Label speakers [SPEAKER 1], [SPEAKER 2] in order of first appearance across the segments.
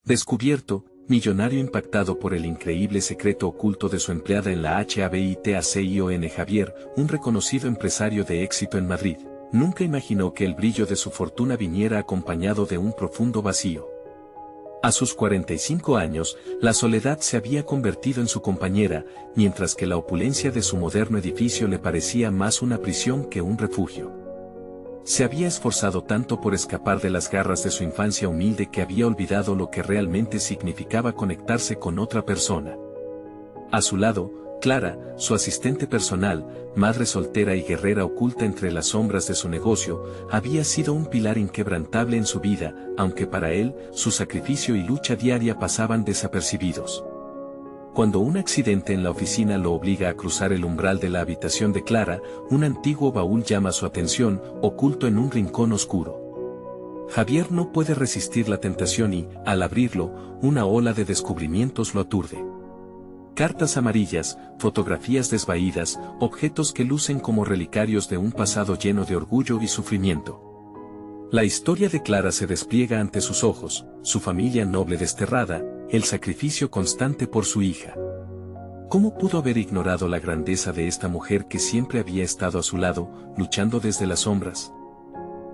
[SPEAKER 1] Descubierto, millonario impactado por el increíble secreto oculto de su empleada en la HABITACION. Javier, un reconocido empresario de éxito en Madrid, nunca imaginó que el brillo de su fortuna viniera acompañado de un profundo vacío. A sus 45 años, la soledad se había convertido en su compañera, mientras que la opulencia de su moderno edificio le parecía más una prisión que un refugio. Se había esforzado tanto por escapar de las garras de su infancia humilde que había olvidado lo que realmente significaba conectarse con otra persona. A su lado, Clara, su asistente personal, madre soltera y guerrera oculta entre las sombras de su negocio, había sido un pilar inquebrantable en su vida, aunque para él, su sacrificio y lucha diaria pasaban desapercibidos. Cuando un accidente en la oficina lo obliga a cruzar el umbral de la habitación de Clara, un antiguo baúl llama su atención, oculto en un rincón oscuro. Javier no puede resistir la tentación y, al abrirlo, una ola de descubrimientos lo aturde. Cartas amarillas, fotografías desvaídas, objetos que lucen como relicarios de un pasado lleno de orgullo y sufrimiento. La historia de Clara se despliega ante sus ojos, su familia noble desterrada, el sacrificio constante por su hija. ¿Cómo pudo haber ignorado la grandeza de esta mujer que siempre había estado a su lado, luchando desde las sombras?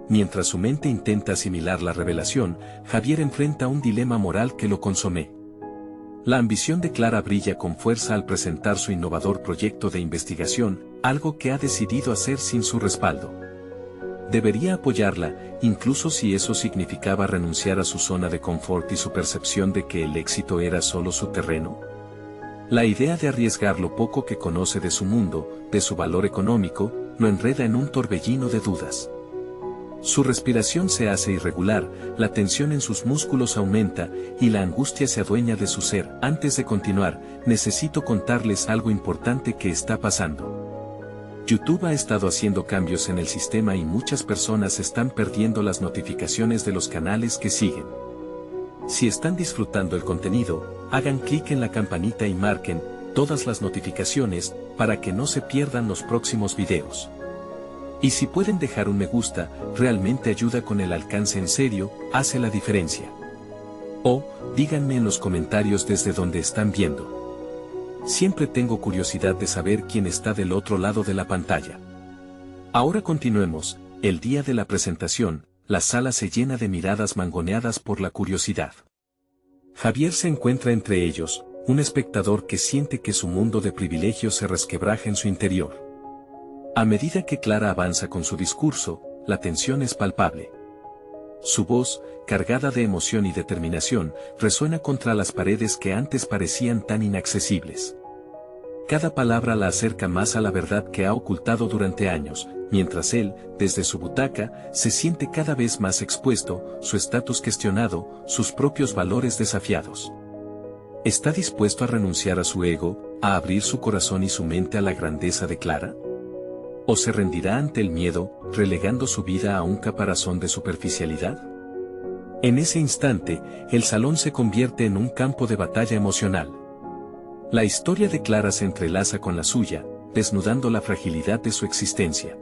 [SPEAKER 1] Mientras su mente intenta asimilar la revelación, Javier enfrenta un dilema moral que lo consume. La ambición de Clara brilla con fuerza al presentar su innovador proyecto de investigación, algo que ha decidido hacer sin su respaldo. Debería apoyarla, incluso si eso significaba renunciar a su zona de confort y su percepción de que el éxito era solo su terreno. La idea de arriesgar lo poco que conoce de su mundo, de su valor económico, lo enreda en un torbellino de dudas. Su respiración se hace irregular, la tensión en sus músculos aumenta, y la angustia se adueña de su ser. Antes de continuar, necesito contarles algo importante que está pasando. YouTube ha estado haciendo cambios en el sistema y muchas personas están perdiendo las notificaciones de los canales que siguen. Si están disfrutando el contenido, hagan clic en la campanita y marquen todas las notificaciones para que no se pierdan los próximos videos. Y si pueden dejar un me gusta, realmente ayuda con el alcance, en serio, hace la diferencia. O, díganme en los comentarios desde donde están viendo. Siempre tengo curiosidad de saber quién está del otro lado de la pantalla. Ahora continuemos. El día de la presentación, la sala se llena de miradas mangoneadas por la curiosidad. Javier se encuentra entre ellos, un espectador que siente que su mundo de privilegios se resquebraja en su interior. A medida que Clara avanza con su discurso, la tensión es palpable. Su voz, cargada de emoción y determinación, resuena contra las paredes que antes parecían tan inaccesibles. Cada palabra la acerca más a la verdad que ha ocultado durante años, mientras él, desde su butaca, se siente cada vez más expuesto, su estatus cuestionado, sus propios valores desafiados. ¿Está dispuesto a renunciar a su ego, a abrir su corazón y su mente a la grandeza de Clara? ¿O se rendirá ante el miedo, relegando su vida a un caparazón de superficialidad? En ese instante, el salón se convierte en un campo de batalla emocional. La historia de Clara se entrelaza con la suya, desnudando la fragilidad de su existencia.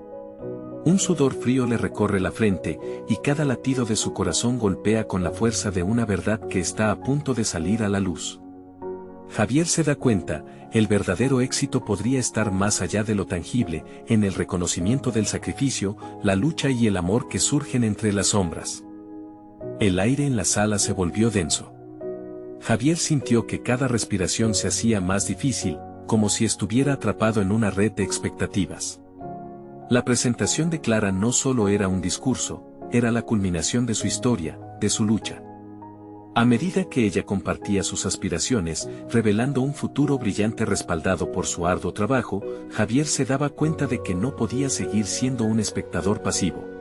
[SPEAKER 1] Un sudor frío le recorre la frente, y cada latido de su corazón golpea con la fuerza de una verdad que está a punto de salir a la luz. Javier se da cuenta, el verdadero éxito podría estar más allá de lo tangible, en el reconocimiento del sacrificio, la lucha y el amor que surgen entre las sombras. El aire en la sala se volvió denso. Javier sintió que cada respiración se hacía más difícil, como si estuviera atrapado en una red de expectativas. La presentación de Clara no solo era un discurso, era la culminación de su historia, de su lucha. A medida que ella compartía sus aspiraciones, revelando un futuro brillante respaldado por su arduo trabajo, Javier se daba cuenta de que no podía seguir siendo un espectador pasivo.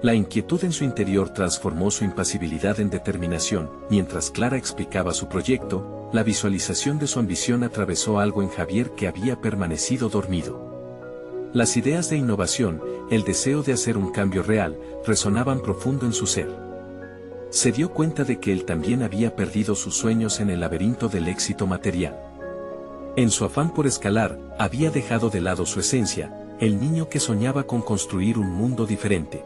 [SPEAKER 1] La inquietud en su interior transformó su impasibilidad en determinación. Mientras Clara explicaba su proyecto, la visualización de su ambición atravesó algo en Javier que había permanecido dormido. Las ideas de innovación, el deseo de hacer un cambio real, resonaban profundo en su ser. Se dio cuenta de que él también había perdido sus sueños en el laberinto del éxito material. En su afán por escalar, había dejado de lado su esencia, el niño que soñaba con construir un mundo diferente.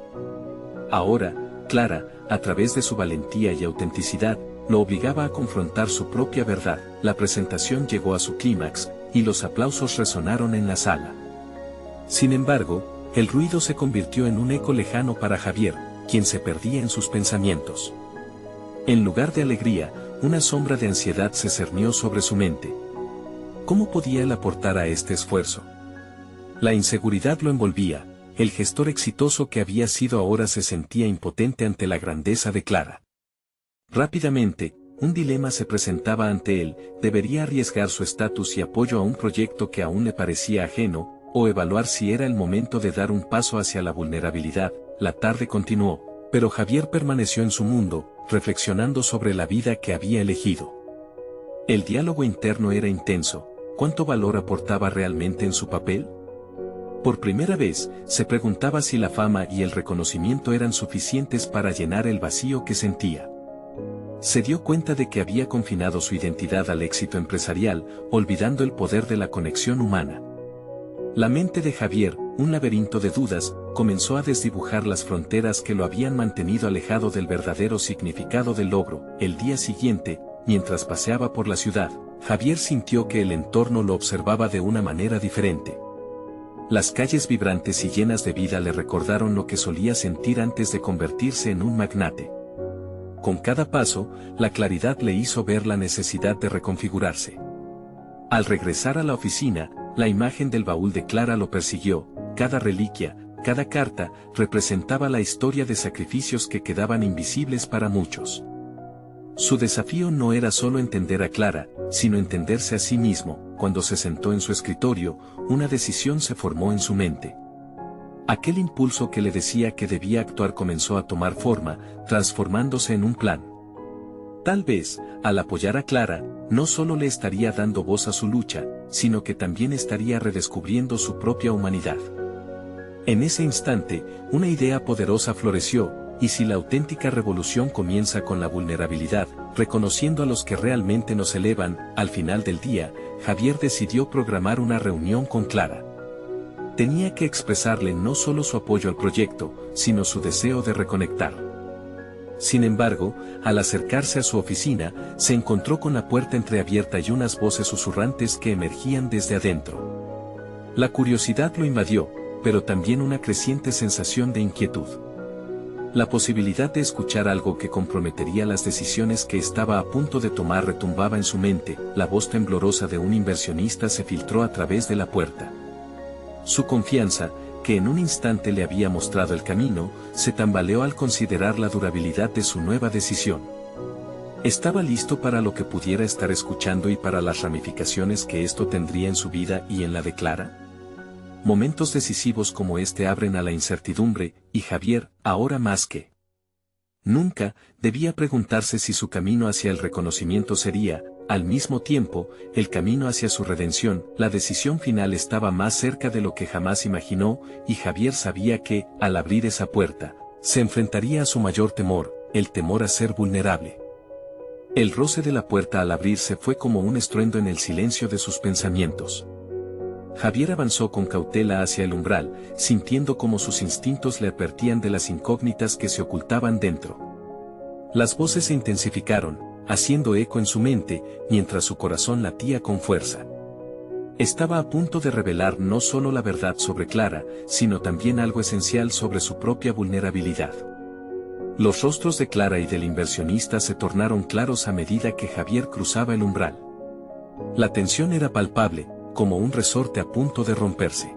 [SPEAKER 1] Ahora, Clara, a través de su valentía y autenticidad, lo obligaba a confrontar su propia verdad. La presentación llegó a su clímax, y los aplausos resonaron en la sala. Sin embargo, el ruido se convirtió en un eco lejano para Javier, quien se perdía en sus pensamientos. En lugar de alegría, una sombra de ansiedad se cernió sobre su mente. ¿Cómo podía él aportar a este esfuerzo? La inseguridad lo envolvía, el gestor exitoso que había sido ahora se sentía impotente ante la grandeza de Clara. Rápidamente, un dilema se presentaba ante él: debería arriesgar su estatus y apoyo a un proyecto que aún le parecía ajeno, o evaluar si era el momento de dar un paso hacia la vulnerabilidad. La tarde continuó, pero Javier permaneció en su mundo, reflexionando sobre la vida que había elegido. El diálogo interno era intenso. ¿Cuánto valor aportaba realmente en su papel? Por primera vez, se preguntaba si la fama y el reconocimiento eran suficientes para llenar el vacío que sentía. Se dio cuenta de que había confinado su identidad al éxito empresarial, olvidando el poder de la conexión humana. La mente de Javier, un laberinto de dudas, comenzó a desdibujar las fronteras que lo habían mantenido alejado del verdadero significado del logro. El día siguiente, mientras paseaba por la ciudad, Javier sintió que el entorno lo observaba de una manera diferente. Las calles vibrantes y llenas de vida le recordaron lo que solía sentir antes de convertirse en un magnate. Con cada paso, la claridad le hizo ver la necesidad de reconfigurarse. Al regresar a la oficina, la imagen del baúl de Clara lo persiguió. Cada reliquia, cada carta, representaba la historia de sacrificios que quedaban invisibles para muchos. Su desafío no era solo entender a Clara, sino entenderse a sí mismo. Cuando se sentó en su escritorio, una decisión se formó en su mente. Aquel impulso que le decía que debía actuar comenzó a tomar forma, transformándose en un plan. Tal vez, al apoyar a Clara, no solo le estaría dando voz a su lucha, sino que también estaría redescubriendo su propia humanidad. En ese instante, una idea poderosa floreció: ¿y si la auténtica revolución comienza con la vulnerabilidad, reconociendo a los que realmente nos elevan? Al final del día, Javier decidió programar una reunión con Clara. Tenía que expresarle no solo su apoyo al proyecto, sino su deseo de reconectar. Sin embargo, al acercarse a su oficina, se encontró con la puerta entreabierta y unas voces susurrantes que emergían desde adentro. La curiosidad lo invadió, pero también una creciente sensación de inquietud. La posibilidad de escuchar algo que comprometería las decisiones que estaba a punto de tomar retumbaba en su mente. La voz temblorosa de un inversionista se filtró a través de la puerta. Su confianza, que en un instante le había mostrado el camino, se tambaleó al considerar la durabilidad de su nueva decisión. ¿Estaba listo para lo que pudiera estar escuchando y para las ramificaciones que esto tendría en su vida y en la de Clara? Momentos decisivos como este abren a la incertidumbre, y Javier, ahora más que nunca, debía preguntarse si su camino hacia el reconocimiento sería, al mismo tiempo, el camino hacia su redención. La decisión final estaba más cerca de lo que jamás imaginó, y Javier sabía que, al abrir esa puerta, se enfrentaría a su mayor temor, el temor a ser vulnerable. El roce de la puerta al abrirse fue como un estruendo en el silencio de sus pensamientos. Javier avanzó con cautela hacia el umbral, sintiendo como sus instintos le advertían de las incógnitas que se ocultaban dentro. Las voces se intensificaron, haciendo eco en su mente, mientras su corazón latía con fuerza. Estaba a punto de revelar no solo la verdad sobre Clara, sino también algo esencial sobre su propia vulnerabilidad. Los rostros de Clara y del inversionista se tornaron claros a medida que Javier cruzaba el umbral. La tensión era palpable, como un resorte a punto de romperse.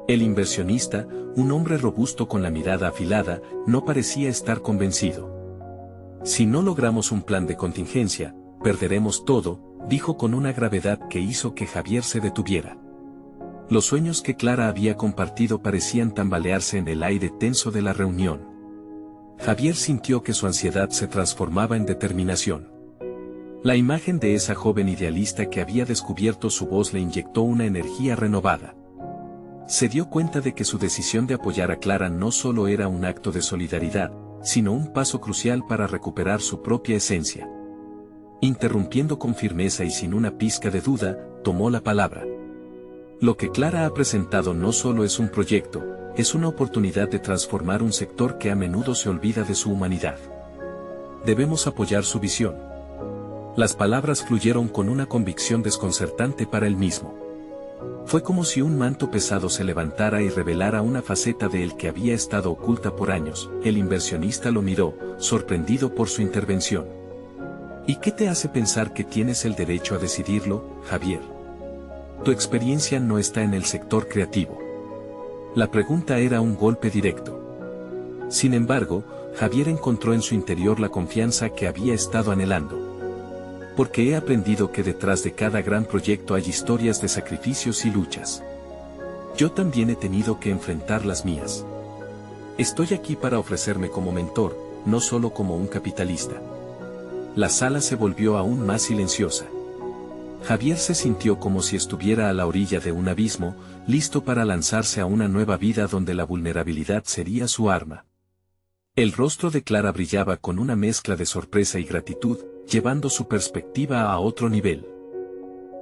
[SPEAKER 1] El inversionista, un hombre robusto con la mirada afilada, no parecía estar convencido. «Si no logramos un plan de contingencia, perderemos todo», dijo con una gravedad que hizo que Javier se detuviera. Los sueños que Clara había compartido parecían tambalearse en el aire tenso de la reunión. Javier sintió que su ansiedad se transformaba en determinación. La imagen de esa joven idealista que había descubierto su voz le inyectó una energía renovada. Se dio cuenta de que su decisión de apoyar a Clara no solo era un acto de solidaridad, sino un paso crucial para recuperar su propia esencia. Interrumpiendo con firmeza y sin una pizca de duda, tomó la palabra. Lo que Clara ha presentado no solo es un proyecto, es una oportunidad de transformar un sector que a menudo se olvida de su humanidad. debemos apoyar su visión. Las palabras fluyeron con una convicción desconcertante para él mismo. Fue como si un manto pesado se levantara y revelara una faceta de él que había estado oculta por años. El inversionista lo miró, sorprendido por su intervención. ¿Y qué te hace pensar que tienes el derecho a decidirlo, Javier? Tu experiencia no está en el sector creativo. La pregunta era un golpe directo. Sin embargo, Javier encontró en su interior la confianza que había estado anhelando. Porque he aprendido que detrás de cada gran proyecto hay historias de sacrificios y luchas. Yo también he tenido que enfrentar las mías. Estoy aquí para ofrecerme como mentor, no solo como un capitalista. La sala se volvió aún más silenciosa. Javier se sintió como si estuviera a la orilla de un abismo, listo para lanzarse a una nueva vida donde la vulnerabilidad sería su arma. El rostro de Clara brillaba con una mezcla de sorpresa y gratitud, llevando su perspectiva a otro nivel.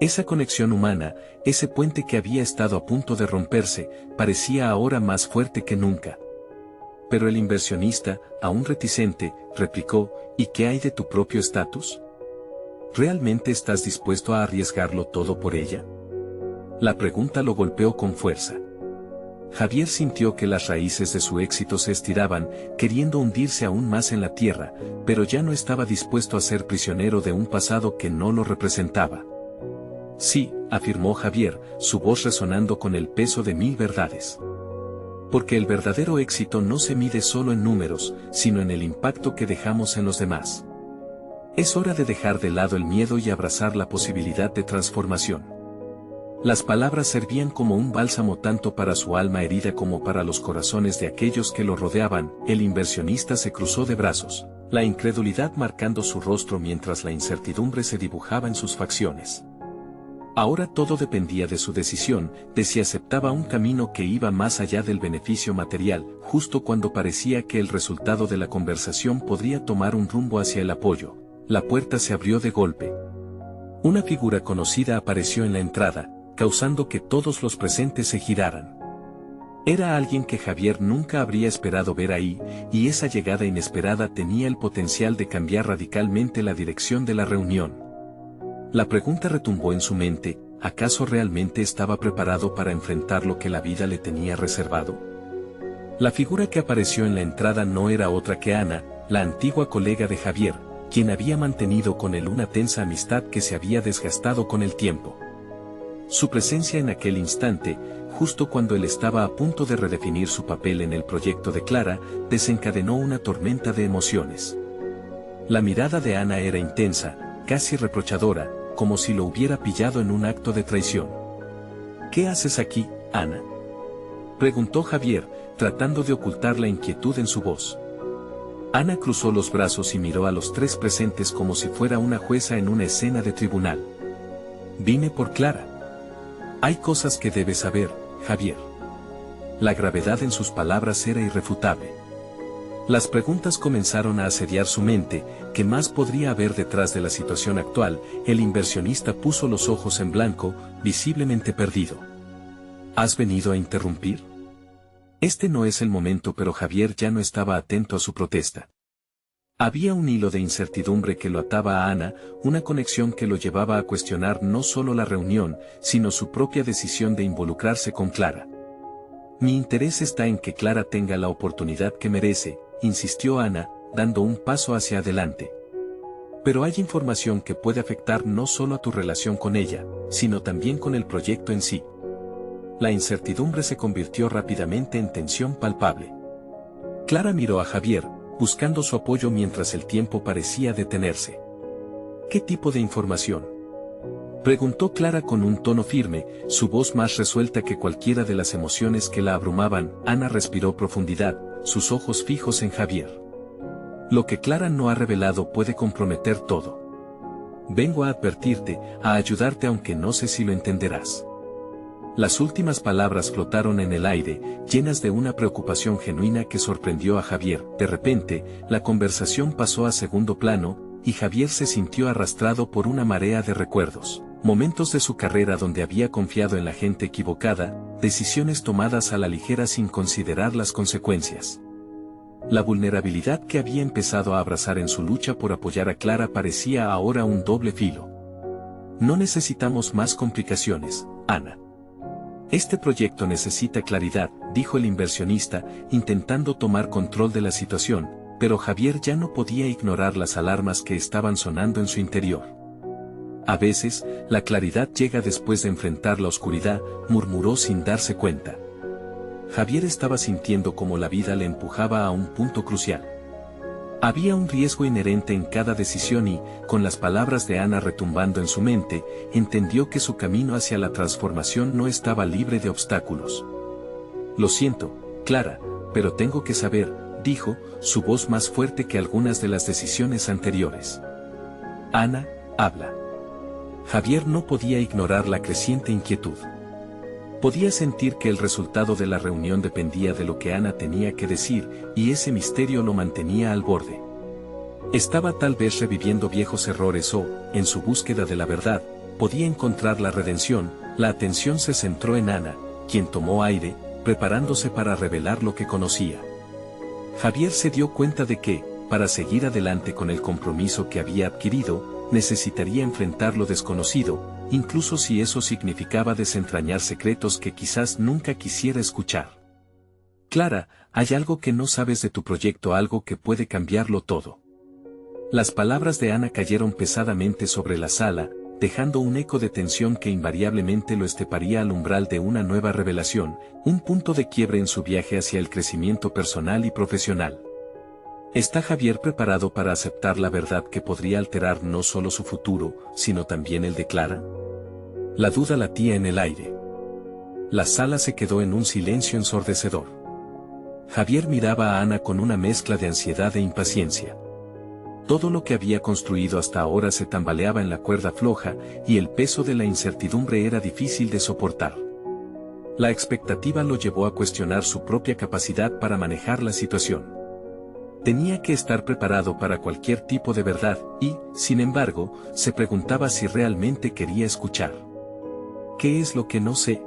[SPEAKER 1] Esa conexión humana, ese puente que había estado a punto de romperse, parecía ahora más fuerte que nunca. Pero el inversionista, aún reticente, replicó, ¿y qué hay de tu propio estatus? ¿Realmente estás dispuesto a arriesgarlo todo por ella? La pregunta lo golpeó con fuerza. Javier sintió que las raíces de su éxito se estiraban, queriendo hundirse aún más en la tierra, pero ya no estaba dispuesto a ser prisionero de un pasado que no lo representaba. Sí, afirmó Javier, su voz resonando con el peso de 1000 verdades. Porque el verdadero éxito no se mide solo en números, sino en el impacto que dejamos en los demás. Es hora de dejar de lado el miedo y abrazar la posibilidad de transformación. Las palabras servían como un bálsamo tanto para su alma herida como para los corazones de aquellos que lo rodeaban. El inversionista se cruzó de brazos, la incredulidad marcando su rostro mientras la incertidumbre se dibujaba en sus facciones. Ahora todo dependía de su decisión, de si aceptaba un camino que iba más allá del beneficio material, justo cuando parecía que el resultado de la conversación podría tomar un rumbo hacia el apoyo. La puerta se abrió de golpe. Una figura conocida apareció en la entrada, causando que todos los presentes se giraran. Era alguien que Javier nunca habría esperado ver ahí, y esa llegada inesperada tenía el potencial de cambiar radicalmente la dirección de la reunión. La pregunta retumbó en su mente, ¿acaso realmente estaba preparado para enfrentar lo que la vida le tenía reservado? La figura que apareció en la entrada no era otra que Ana, la antigua colega de Javier, quien había mantenido con él una tensa amistad que se había desgastado con el tiempo. Su presencia en aquel instante, justo cuando él estaba a punto de redefinir su papel en el proyecto de Clara, desencadenó una tormenta de emociones. La mirada de Ana era intensa, casi reprochadora, como si lo hubiera pillado en un acto de traición. ¿Qué haces aquí, Ana?, preguntó Javier, tratando de ocultar la inquietud en su voz. Ana cruzó los brazos y miró a los tres presentes como si fuera una jueza en una escena de tribunal. Vine por Clara. Hay cosas que debes saber, Javier. La gravedad en sus palabras era irrefutable. Las preguntas comenzaron a asediar su mente. ¿Qué más podría haber detrás de la situación actual? El inversionista puso los ojos en blanco, visiblemente perdido. ¿Has venido a interrumpir? Este no es el momento, pero Javier ya no estaba atento a su protesta. Había un hilo de incertidumbre que lo ataba a Ana, una conexión que lo llevaba a cuestionar no solo la reunión, sino su propia decisión de involucrarse con Clara. Mi interés está en que Clara tenga la oportunidad que merece, insistió Ana, dando un paso hacia adelante. Pero hay información que puede afectar no solo a tu relación con ella, sino también con el proyecto en sí. La incertidumbre se convirtió rápidamente en tensión palpable. Clara miró a Javier, buscando su apoyo mientras el tiempo parecía detenerse. ¿Qué tipo de información?, preguntó Clara con un tono firme, su voz más resuelta que cualquiera de las emociones que la abrumaban. Ana respiró profundidad, sus ojos fijos en Javier. Lo que Clara no ha revelado puede comprometer todo. Vengo a advertirte, a ayudarte aunque no sé si lo entenderás. Las últimas palabras flotaron en el aire, llenas de una preocupación genuina que sorprendió a Javier. De repente, la conversación pasó a segundo plano, y Javier se sintió arrastrado por una marea de recuerdos. Momentos de su carrera donde había confiado en la gente equivocada, decisiones tomadas a la ligera sin considerar las consecuencias. La vulnerabilidad que había empezado a abrazar en su lucha por apoyar a Clara parecía ahora un doble filo. No necesitamos más complicaciones, Ana. Este proyecto necesita claridad, dijo el inversionista, intentando tomar control de la situación, pero Javier ya no podía ignorar las alarmas que estaban sonando en su interior. A veces, la claridad llega después de enfrentar la oscuridad, murmuró sin darse cuenta. Javier estaba sintiendo como la vida le empujaba a un punto crucial. Había un riesgo inherente en cada decisión y, con las palabras de Ana retumbando en su mente, entendió que su camino hacia la transformación no estaba libre de obstáculos. Lo siento, Clara, pero tengo que saber, dijo, su voz más fuerte que algunas de las decisiones anteriores. Ana, habla. Javier no podía ignorar la creciente inquietud. Podía sentir que el resultado de la reunión dependía de lo que Ana tenía que decir, y ese misterio lo mantenía al borde. Estaba tal vez reviviendo viejos errores o, en su búsqueda de la verdad, podía encontrar la redención. La atención se centró en Ana, quien tomó aire, preparándose para revelar lo que conocía. Javier se dio cuenta de que, para seguir adelante con el compromiso que había adquirido, necesitaría enfrentar lo desconocido, incluso si eso significaba desentrañar secretos que quizás nunca quisiera escuchar. Clara, hay algo que no sabes de tu proyecto, algo que puede cambiarlo todo. Las palabras de Ana cayeron pesadamente sobre la sala, dejando un eco de tensión que invariablemente lo esteparía al umbral de una nueva revelación, un punto de quiebre en su viaje hacia el crecimiento personal y profesional. ¿Está Javier preparado para aceptar la verdad que podría alterar no solo su futuro, sino también el de Clara? La duda latía en el aire. La sala se quedó en un silencio ensordecedor. Javier miraba a Ana con una mezcla de ansiedad e impaciencia. Todo lo que había construido hasta ahora se tambaleaba en la cuerda floja, y el peso de la incertidumbre era difícil de soportar. La expectativa lo llevó a cuestionar su propia capacidad para manejar la situación. Tenía que estar preparado para cualquier tipo de verdad, y, sin embargo, se preguntaba si realmente quería escuchar. ¿Qué es lo que no sé?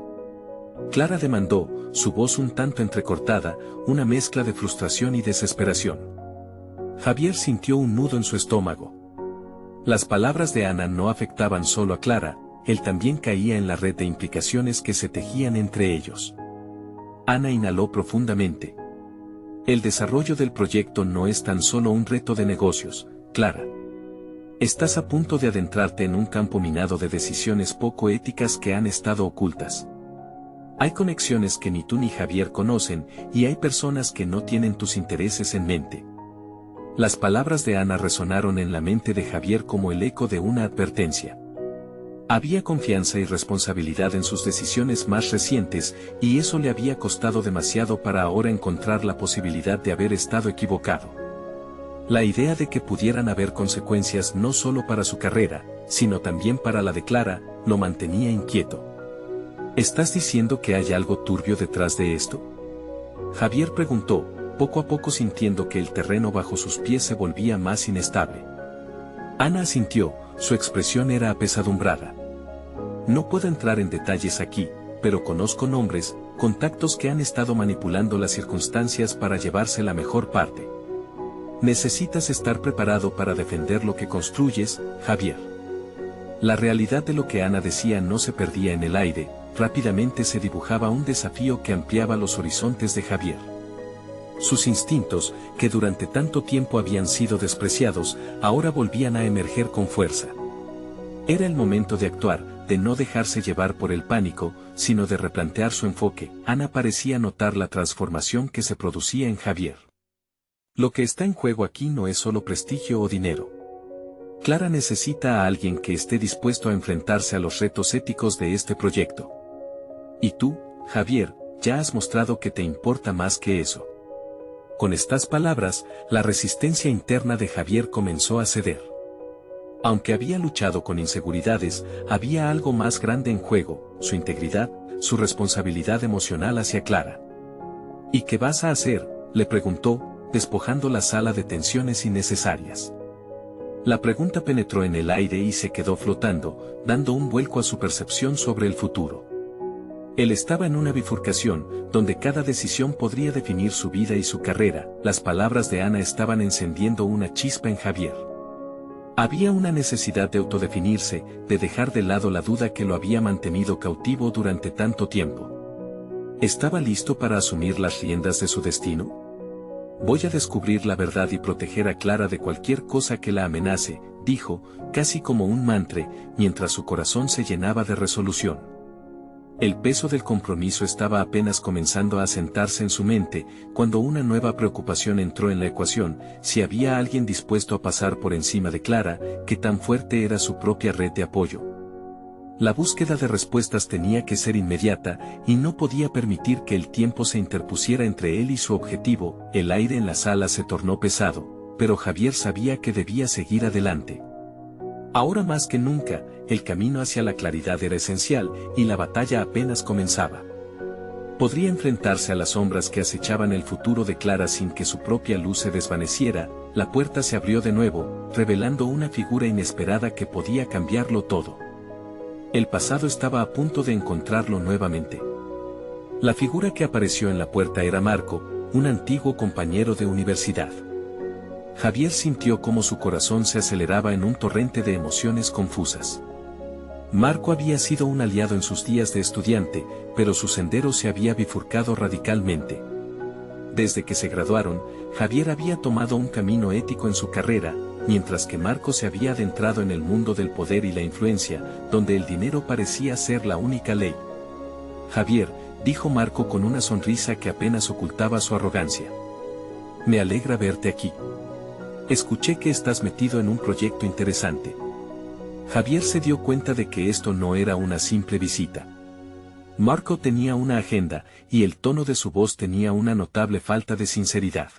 [SPEAKER 1] Clara demandó, su voz un tanto entrecortada, una mezcla de frustración y desesperación. Javier sintió un nudo en su estómago. Las palabras de Ana no afectaban solo a Clara, él también caía en la red de implicaciones que se tejían entre ellos. Ana inhaló profundamente. El desarrollo del proyecto no es tan solo un reto de negocios, Clara. Estás a punto de adentrarte en un campo minado de decisiones poco éticas que han estado ocultas. Hay conexiones que ni tú ni Javier conocen, y hay personas que no tienen tus intereses en mente. Las palabras de Ana resonaron en la mente de Javier como el eco de una advertencia. Había confianza y responsabilidad en sus decisiones más recientes, y eso le había costado demasiado para ahora encontrar la posibilidad de haber estado equivocado. La idea de que pudieran haber consecuencias no solo para su carrera, sino también para la de Clara, lo mantenía inquieto. ¿Estás diciendo que hay algo turbio detrás de esto? Javier preguntó, poco a poco sintiendo que el terreno bajo sus pies se volvía más inestable. Ana asintió, su expresión era apesadumbrada. No puedo entrar en detalles aquí, pero conozco nombres, contactos que han estado manipulando las circunstancias para llevarse la mejor parte. Necesitas estar preparado para defender lo que construyes, Javier. La realidad de lo que Ana decía no se perdía en el aire, rápidamente se dibujaba un desafío que ampliaba los horizontes de Javier. Sus instintos, que durante tanto tiempo habían sido despreciados, ahora volvían a emerger con fuerza. Era el momento de actuar, de no dejarse llevar por el pánico, sino de replantear su enfoque. Ana parecía notar la transformación que se producía en Javier. Lo que está en juego aquí no es solo prestigio o dinero. Clara necesita a alguien que esté dispuesto a enfrentarse a los retos éticos de este proyecto. Y tú, Javier, ya has mostrado que te importa más que eso. Con estas palabras, la resistencia interna de Javier comenzó a ceder. Aunque había luchado con inseguridades, había algo más grande en juego, su integridad, su responsabilidad emocional hacia Clara. ¿Y qué vas a hacer?, le preguntó, despojando la sala de tensiones innecesarias. La pregunta penetró en el aire y se quedó flotando, dando un vuelco a su percepción sobre el futuro. Él estaba en una bifurcación, donde cada decisión podría definir su vida y su carrera. Las palabras de Ana estaban encendiendo una chispa en Javier. Había una necesidad de autodefinirse, de dejar de lado la duda que lo había mantenido cautivo durante tanto tiempo. ¿Estaba listo para asumir las riendas de su destino? Voy a descubrir la verdad y proteger a Clara de cualquier cosa que la amenace, dijo, casi como un mantra, mientras su corazón se llenaba de resolución. El peso del compromiso estaba apenas comenzando a asentarse en su mente, cuando una nueva preocupación entró en la ecuación: si había alguien dispuesto a pasar por encima de Clara, qué tan fuerte era su propia red de apoyo. La búsqueda de respuestas tenía que ser inmediata, y no podía permitir que el tiempo se interpusiera entre él y su objetivo. El aire en la sala se tornó pesado, pero Javier sabía que debía seguir adelante. Ahora más que nunca, el camino hacia la claridad era esencial, y la batalla apenas comenzaba. Podría enfrentarse a las sombras que acechaban el futuro de Clara sin que su propia luz se desvaneciera. La puerta se abrió de nuevo, revelando una figura inesperada que podía cambiarlo todo. El pasado estaba a punto de encontrarlo nuevamente. La figura que apareció en la puerta era Marco, un antiguo compañero de universidad. Javier sintió cómo su corazón se aceleraba en un torrente de emociones confusas. Marco había sido un aliado en sus días de estudiante, pero su sendero se había bifurcado radicalmente. Desde que se graduaron, Javier había tomado un camino ético en su carrera, mientras que Marco se había adentrado en el mundo del poder y la influencia, donde el dinero parecía ser la única ley. Javier, dijo Marco con una sonrisa que apenas ocultaba su arrogancia. Me alegra verte aquí. Escuché que estás metido en un proyecto interesante. Javier se dio cuenta de que esto no era una simple visita. Marco tenía una agenda, y el tono de su voz tenía una notable falta de sinceridad.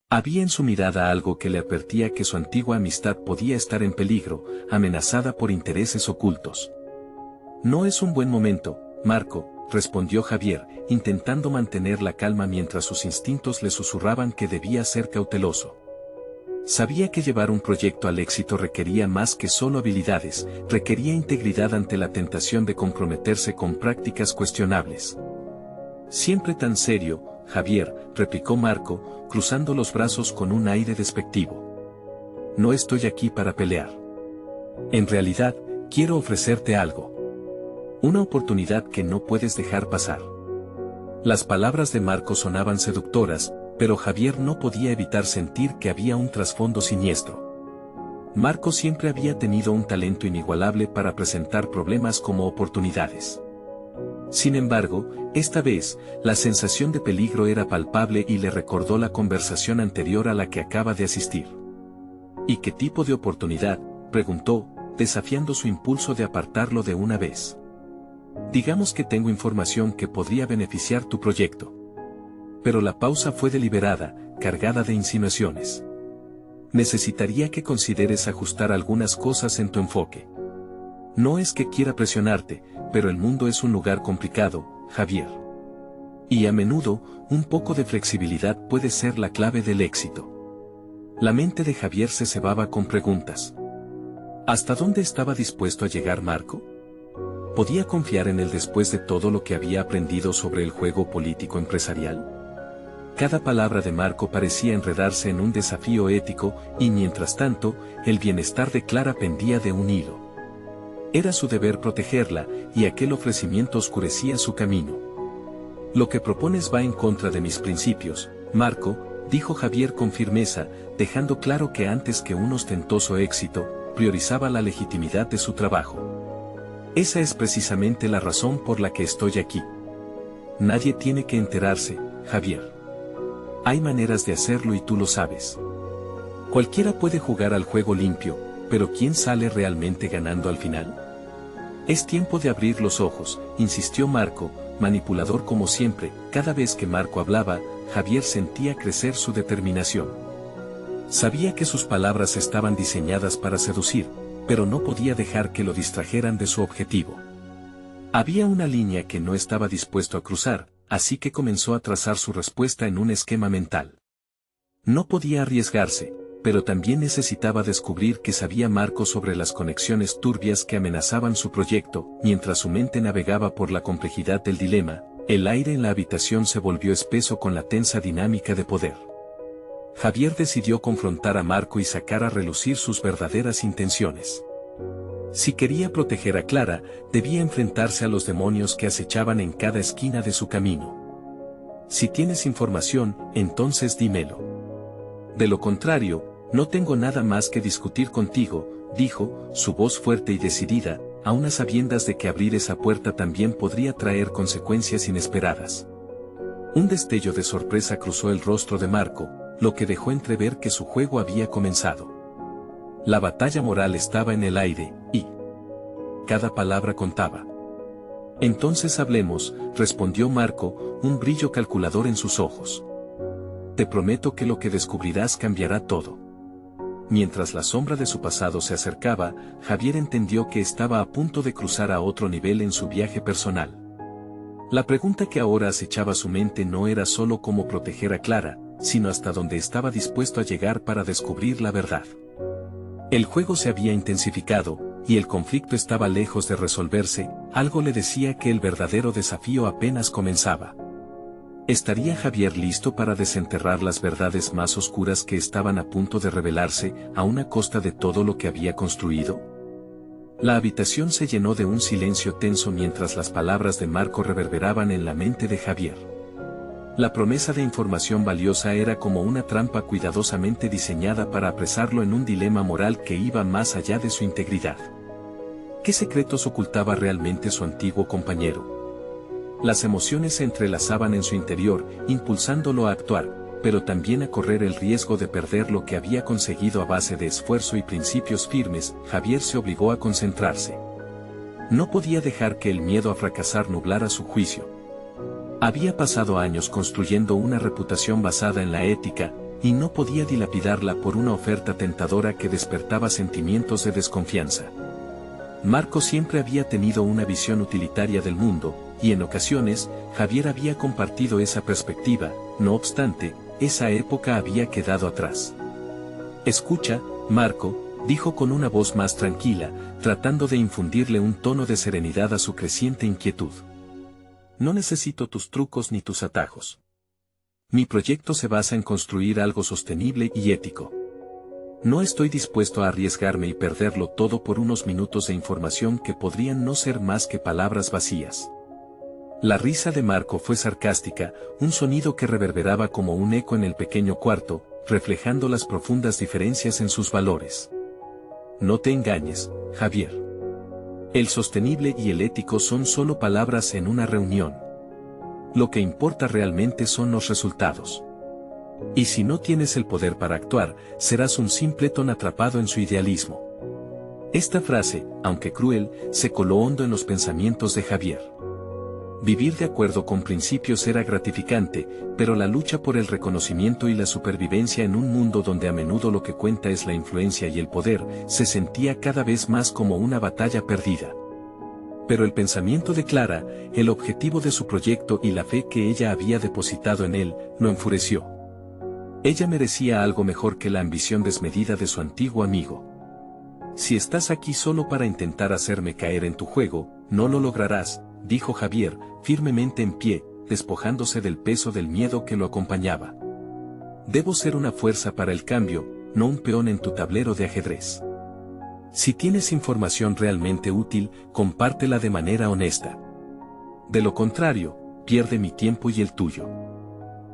[SPEAKER 1] Había en su mirada algo que le advertía que su antigua amistad podía estar en peligro, amenazada por intereses ocultos. No es un buen momento, Marco, respondió Javier, intentando mantener la calma mientras sus instintos le susurraban que debía ser cauteloso. Sabía que llevar un proyecto al éxito requería más que solo habilidades, requería integridad ante la tentación de comprometerse con prácticas cuestionables. Siempre tan serio, Javier, replicó Marco, cruzando los brazos con un aire despectivo. No estoy aquí para pelear. En realidad, quiero ofrecerte algo. Una oportunidad que no puedes dejar pasar. Las palabras de Marco sonaban seductoras, pero Javier no podía evitar sentir que había un trasfondo siniestro. Marco siempre había tenido un talento inigualable para presentar problemas como oportunidades. Sin embargo, esta vez, la sensación de peligro era palpable y le recordó la conversación anterior a la que acaba de asistir. ¿Y qué tipo de oportunidad?, preguntó, desafiando su impulso de apartarlo de una vez. Digamos que tengo información que podría beneficiar tu proyecto. Pero la pausa fue deliberada, cargada de insinuaciones. Necesitaría que consideres ajustar algunas cosas en tu enfoque. No es que quiera presionarte, pero el mundo es un lugar complicado, Javier. Y a menudo, un poco de flexibilidad puede ser la clave del éxito. La mente de Javier se cebaba con preguntas. ¿Hasta dónde estaba dispuesto a llegar Marco? ¿Podía confiar en él después de todo lo que había aprendido sobre el juego político empresarial? Cada palabra de Marco parecía enredarse en un desafío ético, y mientras tanto, el bienestar de Clara pendía de un hilo. Era su deber protegerla, y aquel ofrecimiento oscurecía su camino. Lo que propones va en contra de mis principios, Marco, dijo Javier con firmeza, dejando claro que antes que un ostentoso éxito, priorizaba la legitimidad de su trabajo. Esa es precisamente la razón por la que estoy aquí. Nadie tiene que enterarse, Javier. Hay maneras de hacerlo y tú lo sabes. Cualquiera puede jugar al juego limpio, pero ¿quién sale realmente ganando al final? Es tiempo de abrir los ojos, insistió Marco, manipulador como siempre. Cada vez que Marco hablaba, Javier sentía crecer su determinación. Sabía que sus palabras estaban diseñadas para seducir, pero no podía dejar que lo distrajeran de su objetivo. Había una línea que no estaba dispuesto a cruzar, así que comenzó a trazar su respuesta en un esquema mental. No podía arriesgarse, pero también necesitaba descubrir qué sabía Marco sobre las conexiones turbias que amenazaban su proyecto. Mientras su mente navegaba por la complejidad del dilema, el aire en la habitación se volvió espeso con la tensa dinámica de poder. Javier decidió confrontar a Marco y sacar a relucir sus verdaderas intenciones. Si quería proteger a Clara, debía enfrentarse a los demonios que acechaban en cada esquina de su camino. Si tienes información, entonces dímelo. De lo contrario, no tengo nada más que discutir contigo, dijo, su voz fuerte y decidida, aun a sabiendas de que abrir esa puerta también podría traer consecuencias inesperadas. Un destello de sorpresa cruzó el rostro de Marco, lo que dejó entrever que su juego había comenzado. La batalla moral estaba en el aire, y cada palabra contaba. Entonces hablemos, respondió Marco, un brillo calculador en sus ojos. Te prometo que lo que descubrirás cambiará todo. Mientras la sombra de su pasado se acercaba, Javier entendió que estaba a punto de cruzar a otro nivel en su viaje personal. La pregunta que ahora acechaba su mente no era solo cómo proteger a Clara, sino hasta dónde estaba dispuesto a llegar para descubrir la verdad. El juego se había intensificado, y el conflicto estaba lejos de resolverse. Algo le decía que el verdadero desafío apenas comenzaba. ¿Estaría Javier listo para desenterrar las verdades más oscuras que estaban a punto de revelarse, a una costa de todo lo que había construido? La habitación se llenó de un silencio tenso mientras las palabras de Marco reverberaban en la mente de Javier. La promesa de información valiosa era como una trampa cuidadosamente diseñada para apresarlo en un dilema moral que iba más allá de su integridad. ¿Qué secretos ocultaba realmente su antiguo compañero? Las emociones se entrelazaban en su interior, impulsándolo a actuar, pero también a correr el riesgo de perder lo que había conseguido a base de esfuerzo y principios firmes. Javier se obligó a concentrarse. No podía dejar que el miedo a fracasar nublara su juicio. Había pasado años construyendo una reputación basada en la ética, y no podía dilapidarla por una oferta tentadora que despertaba sentimientos de desconfianza. Marco siempre había tenido una visión utilitaria del mundo, y en ocasiones, Javier había compartido esa perspectiva. No obstante, esa época había quedado atrás. Escucha, Marco, dijo con una voz más tranquila, tratando de infundirle un tono de serenidad a su creciente inquietud. No necesito tus trucos ni tus atajos. Mi proyecto se basa en construir algo sostenible y ético. No estoy dispuesto a arriesgarme y perderlo todo por unos minutos de información que podrían no ser más que palabras vacías. La risa de Marco fue sarcástica, un sonido que reverberaba como un eco en el pequeño cuarto, reflejando las profundas diferencias en sus valores. No te engañes, Javier. El sostenible y el ético son solo palabras en una reunión. Lo que importa realmente son los resultados. Y si no tienes el poder para actuar, serás un simpletón atrapado en su idealismo. Esta frase, aunque cruel, se coló hondo en los pensamientos de Javier. Vivir de acuerdo con principios era gratificante, pero la lucha por el reconocimiento y la supervivencia en un mundo donde a menudo lo que cuenta es la influencia y el poder, se sentía cada vez más como una batalla perdida. Pero el pensamiento de Clara, el objetivo de su proyecto y la fe que ella había depositado en él, lo enfureció. Ella merecía algo mejor que la ambición desmedida de su antiguo amigo. Si estás aquí solo para intentar hacerme caer en tu juego, no lo lograrás, dijo Javier, firmemente en pie, despojándose del peso del miedo que lo acompañaba. Debo ser una fuerza para el cambio, no un peón en tu tablero de ajedrez. Si tienes información realmente útil, compártela de manera honesta. De lo contrario, pierde mi tiempo y el tuyo.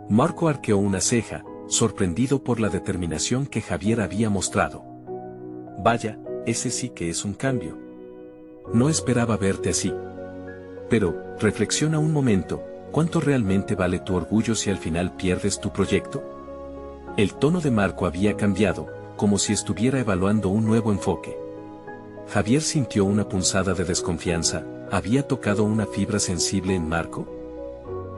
[SPEAKER 1] Marco arqueó una ceja, sorprendido por la determinación que Javier había mostrado. Vaya, ese sí que es un cambio. No esperaba verte así. Pero, reflexiona un momento, ¿cuánto realmente vale tu orgullo si al final pierdes tu proyecto? El tono de Marco había cambiado, como si estuviera evaluando un nuevo enfoque. Javier sintió una punzada de desconfianza. ¿Había tocado una fibra sensible en Marco?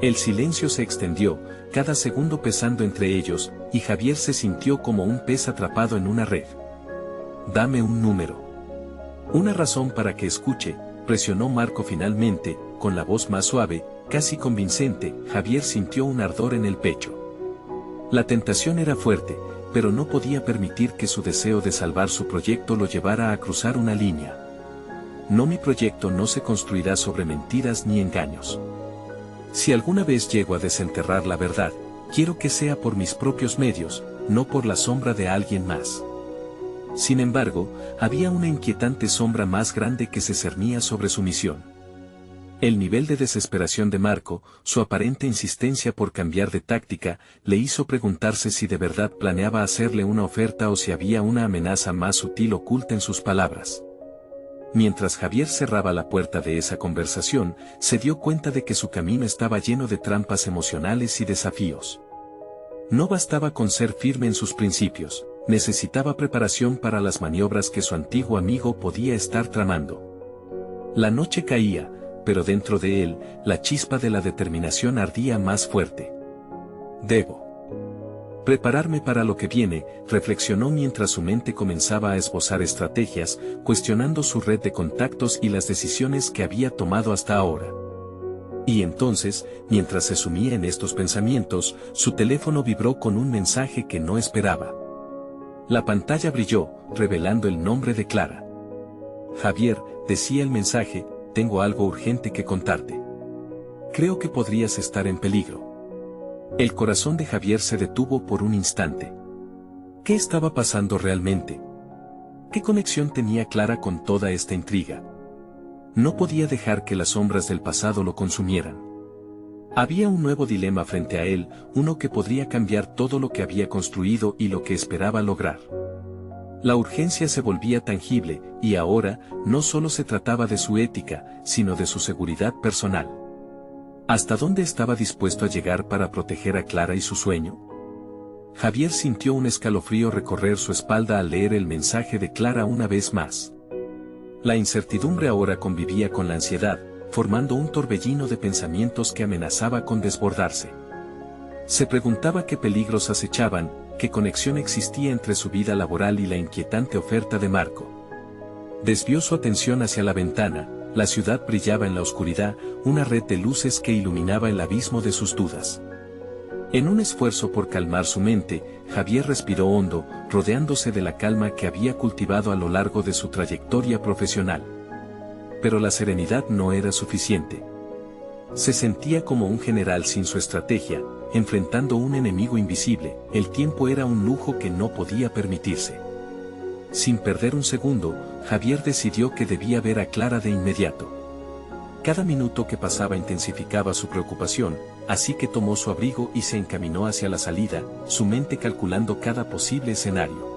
[SPEAKER 1] El silencio se extendió, cada segundo pesando entre ellos, y Javier se sintió como un pez atrapado en una red. Dame un número. Una razón para que escuche, presionó Marco finalmente, con la voz más suave, casi convincente. Javier sintió un ardor en el pecho. La tentación era fuerte, pero no podía permitir que su deseo de salvar su proyecto lo llevara a cruzar una línea. No, mi proyecto no se construirá sobre mentiras ni engaños. Si alguna vez llego a desenterrar la verdad, quiero que sea por mis propios medios, no por la sombra de alguien más. Sin embargo, había una inquietante sombra más grande que se cernía sobre su misión. El nivel de desesperación de Marco, su aparente insistencia por cambiar de táctica, le hizo preguntarse si de verdad planeaba hacerle una oferta o si había una amenaza más sutil oculta en sus palabras. Mientras Javier cerraba la puerta de esa conversación, se dio cuenta de que su camino estaba lleno de trampas emocionales y desafíos. No bastaba con ser firme en sus principios, necesitaba preparación para las maniobras que su antiguo amigo podía estar tramando. La noche caía, pero dentro de él, la chispa de la determinación ardía más fuerte. Debo prepararme para lo que viene, reflexionó mientras su mente comenzaba a esbozar estrategias, cuestionando su red de contactos y las decisiones que había tomado hasta ahora. Y entonces, mientras se sumía en estos pensamientos, su teléfono vibró con un mensaje que no esperaba. La pantalla brilló, revelando el nombre de Clara. Javier, decía el mensaje, tengo algo urgente que contarte. Creo que podrías estar en peligro. El corazón de Javier se detuvo por un instante. ¿Qué estaba pasando realmente? ¿Qué conexión tenía Clara con toda esta intriga? No podía dejar que las sombras del pasado lo consumieran. Había un nuevo dilema frente a él, uno que podría cambiar todo lo que había construido y lo que esperaba lograr. La urgencia se volvía tangible, y ahora, no solo se trataba de su ética, sino de su seguridad personal. ¿Hasta dónde estaba dispuesto a llegar para proteger a Clara y su sueño? Javier sintió un escalofrío recorrer su espalda al leer el mensaje de Clara una vez más. La incertidumbre ahora convivía con la ansiedad, formando un torbellino de pensamientos que amenazaba con desbordarse. Se preguntaba qué peligros acechaban, qué conexión existía entre su vida laboral y la inquietante oferta de Marco. Desvió su atención hacia la ventana. La ciudad brillaba en la oscuridad, una red de luces que iluminaba el abismo de sus dudas. En un esfuerzo por calmar su mente, Javier respiró hondo, rodeándose de la calma que había cultivado a lo largo de su trayectoria profesional. Pero la serenidad no era suficiente. Se sentía como un general sin su estrategia, enfrentando un enemigo invisible. El tiempo era un lujo que no podía permitirse. Sin perder un segundo, Javier decidió que debía ver a Clara de inmediato. Cada minuto que pasaba intensificaba su preocupación, así que tomó su abrigo y se encaminó hacia la salida, su mente calculando cada posible escenario.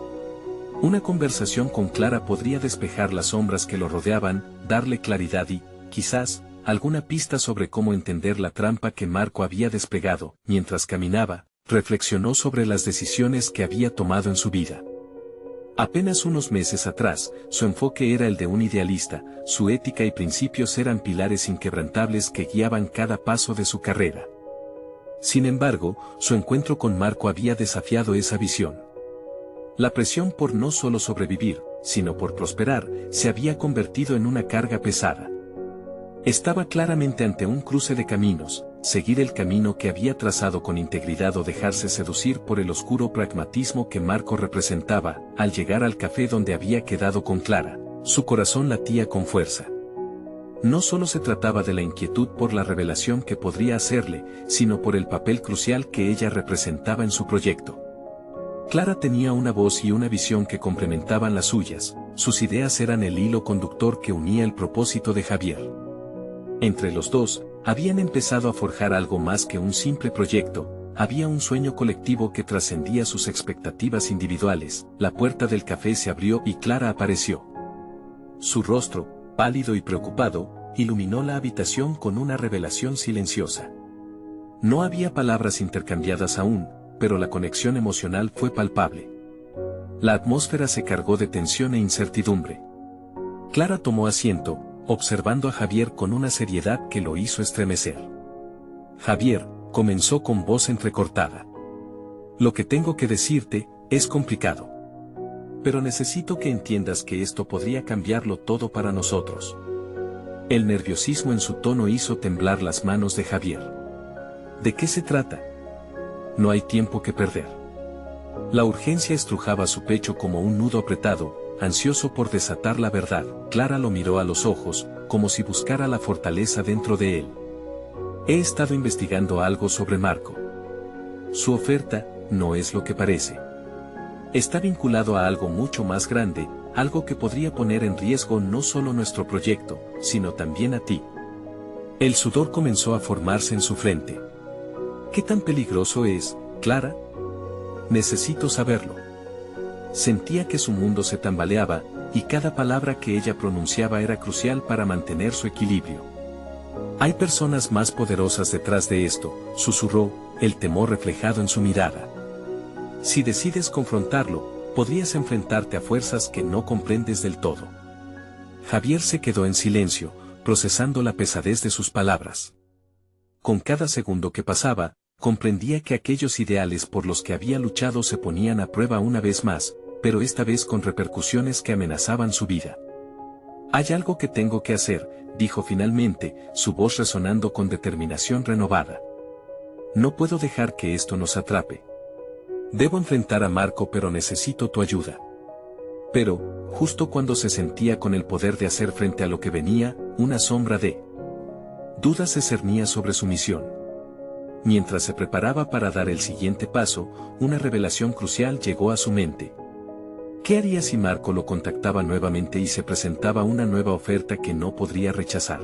[SPEAKER 1] Una conversación con Clara podría despejar las sombras que lo rodeaban, darle claridad y, quizás, alguna pista sobre cómo entender la trampa que Marco había desplegado. Mientras caminaba, reflexionó sobre las decisiones que había tomado en su vida. Apenas unos meses atrás, su enfoque era el de un idealista, su ética y principios eran pilares inquebrantables que guiaban cada paso de su carrera. Sin embargo, su encuentro con Marco había desafiado esa visión. La presión por no solo sobrevivir, sino por prosperar, se había convertido en una carga pesada. Estaba claramente ante un cruce de caminos, seguir el camino que había trazado con integridad o dejarse seducir por el oscuro pragmatismo que Marco representaba. Al llegar al café donde había quedado con Clara, su corazón latía con fuerza. No solo se trataba de la inquietud por la revelación que podría hacerle, sino por el papel crucial que ella representaba en su proyecto. Clara tenía una voz y una visión que complementaban las suyas, sus ideas eran el hilo conductor que unía el propósito de Javier. Entre los dos, habían empezado a forjar algo más que un simple proyecto, había un sueño colectivo que trascendía sus expectativas individuales. La puerta del café se abrió y Clara apareció. Su rostro, pálido y preocupado, iluminó la habitación con una revelación silenciosa. No había palabras intercambiadas aún, pero la conexión emocional fue palpable. La atmósfera se cargó de tensión e incertidumbre. Clara tomó asiento, observando a Javier con una seriedad que lo hizo estremecer. Javier, comenzó con voz entrecortada. Lo que tengo que decirte, es complicado. Pero necesito que entiendas que esto podría cambiarlo todo para nosotros. El nerviosismo en su tono hizo temblar las manos de Javier. ¿De qué se trata? No hay tiempo que perder. La urgencia estrujaba su pecho como un nudo apretado, ansioso por desatar la verdad. Clara lo miró a los ojos, como si buscara la fortaleza dentro de él. He estado investigando algo sobre Marco. Su oferta no es lo que parece. Está vinculado a algo mucho más grande, algo que podría poner en riesgo no solo nuestro proyecto, sino también a ti. El sudor comenzó a formarse en su frente. ¿Qué tan peligroso es, Clara? Necesito saberlo. Sentía que su mundo se tambaleaba, y cada palabra que ella pronunciaba era crucial para mantener su equilibrio. Hay personas más poderosas detrás de esto, susurró, el temor reflejado en su mirada. Si decides confrontarlo, podrías enfrentarte a fuerzas que no comprendes del todo. Javier se quedó en silencio, procesando la pesadez de sus palabras. Con cada segundo que pasaba, comprendía que aquellos ideales por los que había luchado se ponían a prueba una vez más, pero esta vez con repercusiones que amenazaban su vida. Hay algo que tengo que hacer, dijo finalmente, su voz resonando con determinación renovada. No puedo dejar que esto nos atrape. Debo enfrentar a Marco, pero necesito tu ayuda. Pero, justo cuando se sentía con el poder de hacer frente a lo que venía, una sombra de duda se cernía sobre su misión. Mientras se preparaba para dar el siguiente paso, una revelación crucial llegó a su mente. ¿Qué haría si Marco lo contactaba nuevamente y se presentaba una nueva oferta que no podría rechazar?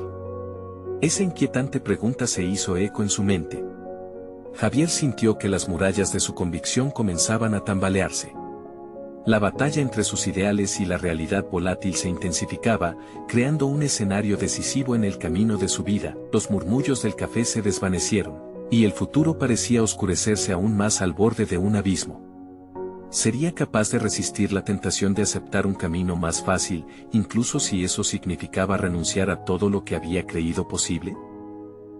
[SPEAKER 1] Esa inquietante pregunta se hizo eco en su mente. Javier sintió que las murallas de su convicción comenzaban a tambalearse. La batalla entre sus ideales y la realidad volátil se intensificaba, creando un escenario decisivo en el camino de su vida. Los murmullos del café se desvanecieron, y el futuro parecía oscurecerse aún más al borde de un abismo. ¿Sería capaz de resistir la tentación de aceptar un camino más fácil, incluso si eso significaba renunciar a todo lo que había creído posible?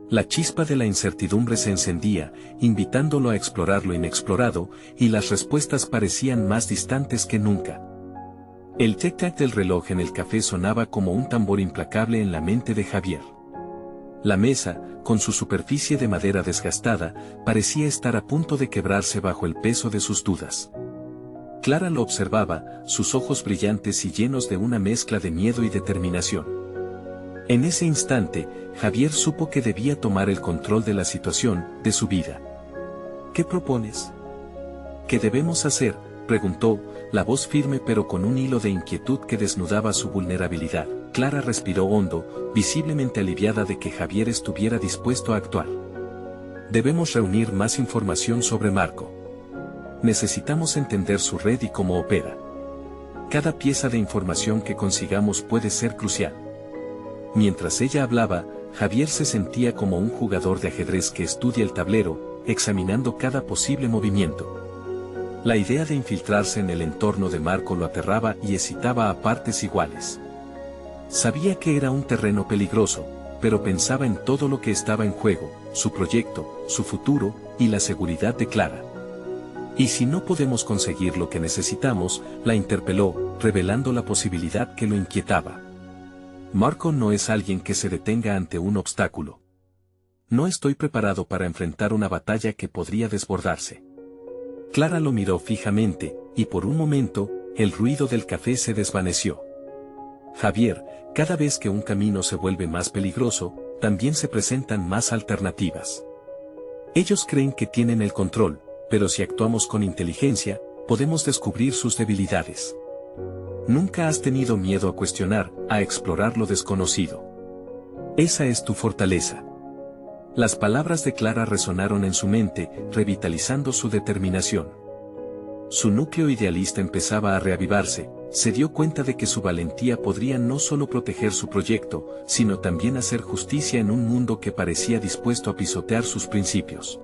[SPEAKER 1] La chispa de la incertidumbre se encendía, invitándolo a explorar lo inexplorado, y las respuestas parecían más distantes que nunca. El tic-tac del reloj en el café sonaba como un tambor implacable en la mente de Javier. La mesa, con su superficie de madera desgastada, parecía estar a punto de quebrarse bajo el peso de sus dudas. Clara lo observaba, sus ojos brillantes y llenos de una mezcla de miedo y determinación. En ese instante, Javier supo que debía tomar el control de la situación, de su vida. ¿Qué propones? ¿Qué debemos hacer?, preguntó, la voz firme pero con un hilo de inquietud que desnudaba su vulnerabilidad. Clara respiró hondo, visiblemente aliviada de que Javier estuviera dispuesto a actuar. Debemos reunir más información sobre Marco. Necesitamos entender su red y cómo opera. Cada pieza de información que consigamos puede ser crucial. Mientras ella hablaba, Javier se sentía como un jugador de ajedrez que estudia el tablero, examinando cada posible movimiento. La idea de infiltrarse en el entorno de Marco lo aterraba y excitaba a partes iguales. Sabía que era un terreno peligroso, pero pensaba en todo lo que estaba en juego, su proyecto, su futuro, y la seguridad de Clara. ¿Y si no podemos conseguir lo que necesitamos?, la interpeló, revelando la posibilidad que lo inquietaba. Marco no es alguien que se detenga ante un obstáculo. No estoy preparado para enfrentar una batalla que podría desbordarse. Clara lo miró fijamente, y por un momento, el ruido del café se desvaneció. Javier, cada vez que un camino se vuelve más peligroso, también se presentan más alternativas. Ellos creen que tienen el control, pero si actuamos con inteligencia, podemos descubrir sus debilidades. Nunca has tenido miedo a cuestionar, a explorar lo desconocido. Esa es tu fortaleza. Las palabras de Clara resonaron en su mente, revitalizando su determinación. Su núcleo idealista empezaba a reavivarse, se dio cuenta de que su valentía podría no solo proteger su proyecto, sino también hacer justicia en un mundo que parecía dispuesto a pisotear sus principios.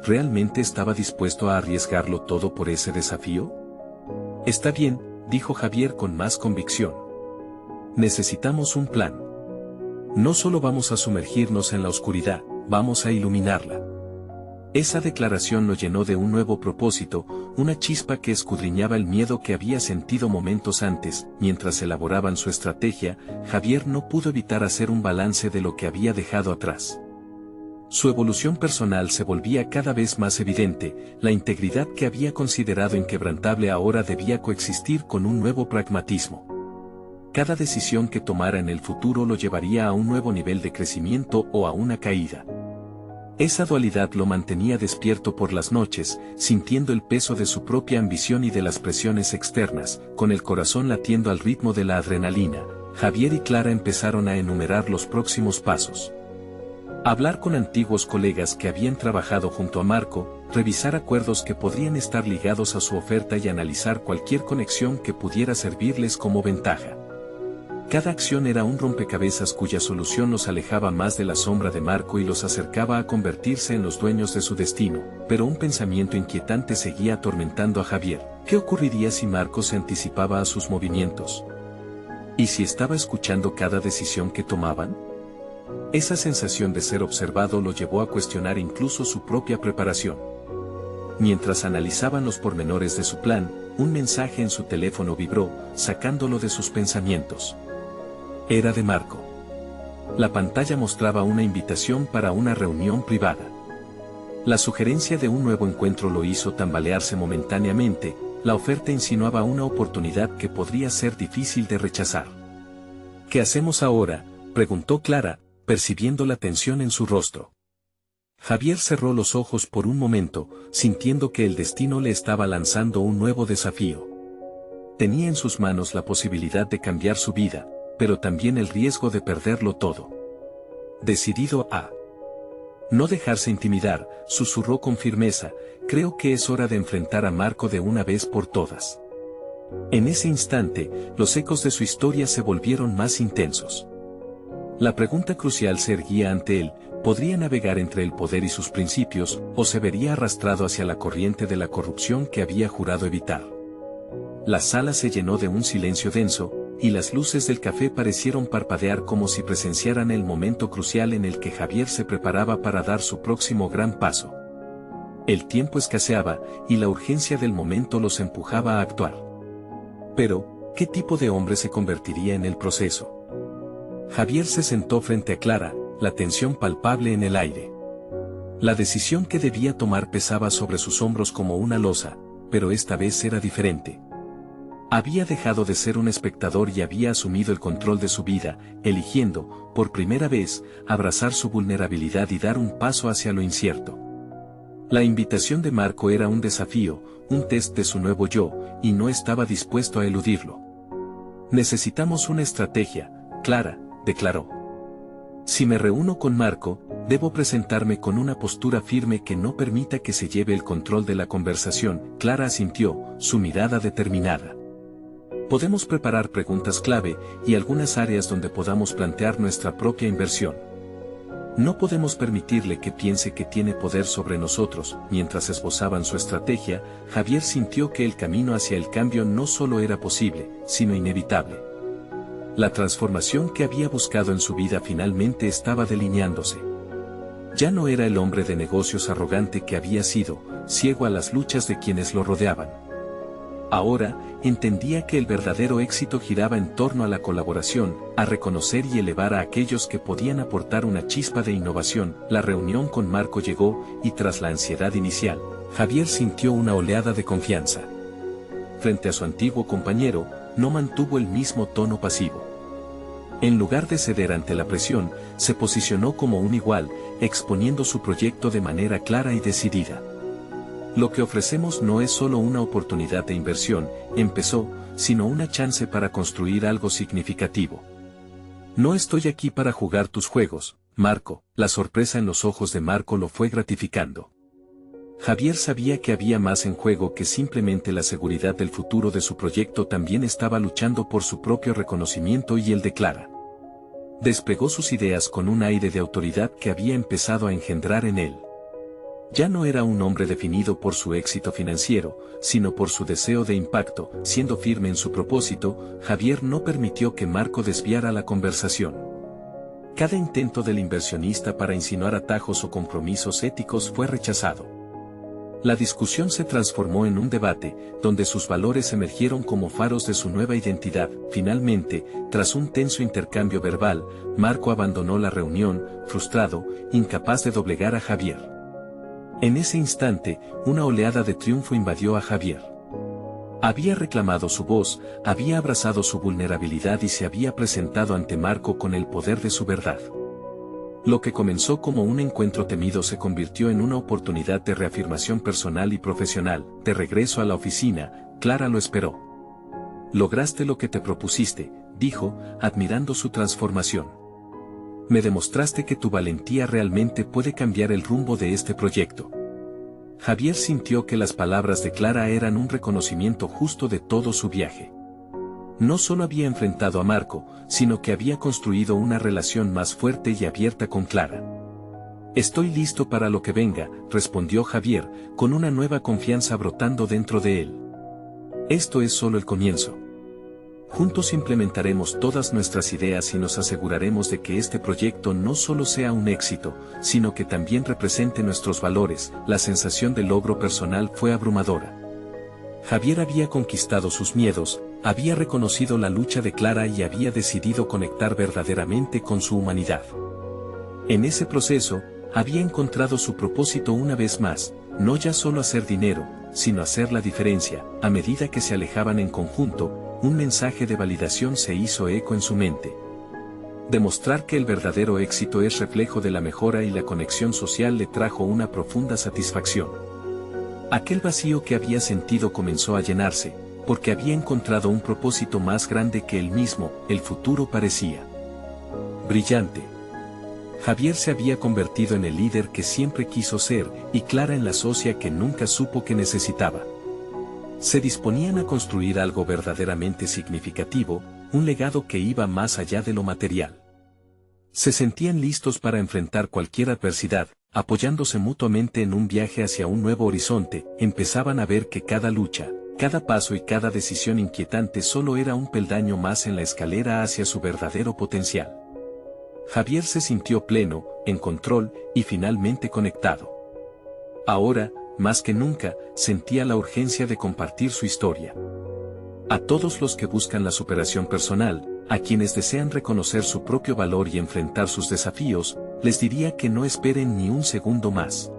[SPEAKER 1] ¿Realmente estaba dispuesto a arriesgarlo todo por ese desafío? Está bien, dijo Javier con más convicción. Necesitamos un plan. No solo vamos a sumergirnos en la oscuridad, vamos a iluminarla. Esa declaración lo llenó de un nuevo propósito, una chispa que escudriñaba el miedo que había sentido momentos antes. Mientras elaboraban su estrategia, Javier no pudo evitar hacer un balance de lo que había dejado atrás. Su evolución personal se volvía cada vez más evidente, la integridad que había considerado inquebrantable ahora debía coexistir con un nuevo pragmatismo. Cada decisión que tomara en el futuro lo llevaría a un nuevo nivel de crecimiento o a una caída. Esa dualidad lo mantenía despierto por las noches, sintiendo el peso de su propia ambición y de las presiones externas, con el corazón latiendo al ritmo de la adrenalina. Javier y Clara empezaron a enumerar los próximos pasos. Hablar con antiguos colegas que habían trabajado junto a Marco, revisar acuerdos que podrían estar ligados a su oferta y analizar cualquier conexión que pudiera servirles como ventaja. Cada acción era un rompecabezas cuya solución los alejaba más de la sombra de Marco y los acercaba a convertirse en los dueños de su destino, pero un pensamiento inquietante seguía atormentando a Javier. ¿Qué ocurriría si Marco se anticipaba a sus movimientos? ¿Y si estaba escuchando cada decisión que tomaban? Esa sensación de ser observado lo llevó a cuestionar incluso su propia preparación. Mientras analizaban los pormenores de su plan, un mensaje en su teléfono vibró, sacándolo de sus pensamientos. Era de Marco. La pantalla mostraba una invitación para una reunión privada. La sugerencia de un nuevo encuentro lo hizo tambalearse momentáneamente, la oferta insinuaba una oportunidad que podría ser difícil de rechazar. ¿Qué hacemos ahora?, preguntó Clara, percibiendo la tensión en su rostro. Javier cerró los ojos por un momento, sintiendo que el destino le estaba lanzando un nuevo desafío. Tenía en sus manos la posibilidad de cambiar su vida, pero también el riesgo de perderlo todo. Decidido a no dejarse intimidar, susurró con firmeza: creo que es hora de enfrentar a Marco de una vez por todas. En ese instante, los ecos de su historia se volvieron más intensos. La pregunta crucial se erguía ante él: ¿podría navegar entre el poder y sus principios, o se vería arrastrado hacia la corriente de la corrupción que había jurado evitar? La sala se llenó de un silencio denso, y las luces del café parecieron parpadear como si presenciaran el momento crucial en el que Javier se preparaba para dar su próximo gran paso. El tiempo escaseaba, y la urgencia del momento los empujaba a actuar. Pero, ¿qué tipo de hombre se convertiría en el proceso? Javier se sentó frente a Clara, la tensión palpable en el aire. La decisión que debía tomar pesaba sobre sus hombros como una losa, pero esta vez era diferente. Había dejado de ser un espectador y había asumido el control de su vida, eligiendo, por primera vez, abrazar su vulnerabilidad y dar un paso hacia lo incierto. La invitación de Marco era un desafío, un test de su nuevo yo, y no estaba dispuesto a eludirlo. Necesitamos una estrategia, Clara, declaró. Si me reúno con Marco, debo presentarme con una postura firme que no permita que se lleve el control de la conversación. Clara asintió, su mirada determinada. Podemos preparar preguntas clave y algunas áreas donde podamos plantear nuestra propia inversión. No podemos permitirle que piense que tiene poder sobre nosotros. Mientras esbozaban su estrategia, Javier sintió que el camino hacia el cambio no solo era posible, sino inevitable. La transformación que había buscado en su vida finalmente estaba delineándose. Ya no era el hombre de negocios arrogante que había sido, ciego a las luchas de quienes lo rodeaban. Ahora, entendía que el verdadero éxito giraba en torno a la colaboración, a reconocer y elevar a aquellos que podían aportar una chispa de innovación. La reunión con Marco llegó, y tras la ansiedad inicial, Javier sintió una oleada de confianza. Frente a su antiguo compañero, no mantuvo el mismo tono pasivo. En lugar de ceder ante la presión, se posicionó como un igual, exponiendo su proyecto de manera clara y decidida. Lo que ofrecemos no es solo una oportunidad de inversión, empezó, sino una chance para construir algo significativo. No estoy aquí para jugar tus juegos, Marco. La sorpresa en los ojos de Marco lo fue gratificando. Javier sabía que había más en juego que simplemente la seguridad del futuro de su proyecto. También estaba luchando por su propio reconocimiento y el de Clara. Desplegó sus ideas con un aire de autoridad que había empezado a engendrar en él. Ya no era un hombre definido por su éxito financiero, sino por su deseo de impacto. Siendo firme en su propósito, Javier no permitió que Marco desviara la conversación. Cada intento del inversionista para insinuar atajos o compromisos éticos fue rechazado. La discusión se transformó en un debate, donde sus valores emergieron como faros de su nueva identidad. Finalmente, tras un tenso intercambio verbal, Marco abandonó la reunión, frustrado, incapaz de doblegar a Javier. En ese instante, una oleada de triunfo invadió a Javier. Había reclamado su voz, había abrazado su vulnerabilidad y se había presentado ante Marco con el poder de su verdad. Lo que comenzó como un encuentro temido se convirtió en una oportunidad de reafirmación personal y profesional. De regreso a la oficina, Clara lo esperó. «Lograste lo que te propusiste», dijo, admirando su transformación. «Me demostraste que tu valentía realmente puede cambiar el rumbo de este proyecto». Javier sintió que las palabras de Clara eran un reconocimiento justo de todo su viaje. No solo había enfrentado a Marco, sino que había construido una relación más fuerte y abierta con Clara. «Estoy listo para lo que venga», respondió Javier, con una nueva confianza brotando dentro de él. «Esto es solo el comienzo. Juntos implementaremos todas nuestras ideas y nos aseguraremos de que este proyecto no solo sea un éxito, sino que también represente nuestros valores». La sensación de logro personal fue abrumadora. Javier había conquistado sus miedos, había reconocido la lucha de Clara y había decidido conectar verdaderamente con su humanidad. En ese proceso, había encontrado su propósito una vez más, no ya solo hacer dinero, sino hacer la diferencia. A medida que se alejaban en conjunto, un mensaje de validación se hizo eco en su mente. Demostrar que el verdadero éxito es reflejo de la mejora y la conexión social le trajo una profunda satisfacción. Aquel vacío que había sentido comenzó a llenarse, porque había encontrado un propósito más grande que él mismo. El futuro parecía brillante. Javier se había convertido en el líder que siempre quiso ser, y Clara en la socia que nunca supo que necesitaba. Se disponían a construir algo verdaderamente significativo, un legado que iba más allá de lo material. Se sentían listos para enfrentar cualquier adversidad, apoyándose mutuamente en un viaje hacia un nuevo horizonte. Empezaban a ver que cada lucha, cada paso y cada decisión inquietante solo era un peldaño más en la escalera hacia su verdadero potencial. Javier se sintió pleno, en control, y finalmente conectado. Ahora, más que nunca, sentía la urgencia de compartir su historia. A todos los que buscan la superación personal, a quienes desean reconocer su propio valor y enfrentar sus desafíos, les diría que no esperen ni un segundo más.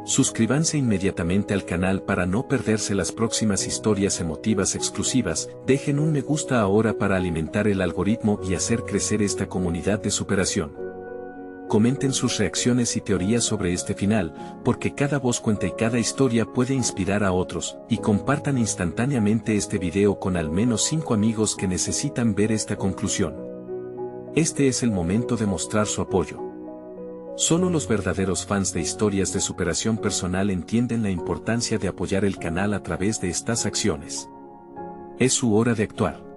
[SPEAKER 1] Suscríbanse inmediatamente al canal para no perderse las próximas historias emotivas exclusivas. Dejen un me gusta ahora para alimentar el algoritmo y hacer crecer esta comunidad de superación. Comenten sus reacciones y teorías sobre este final, porque cada voz cuenta y cada historia puede inspirar a otros, y compartan instantáneamente este video con al menos 5 amigos que necesitan ver esta conclusión. Este es el momento de mostrar su apoyo. Solo los verdaderos fans de historias de superación personal entienden la importancia de apoyar el canal a través de estas acciones. Es su hora de actuar.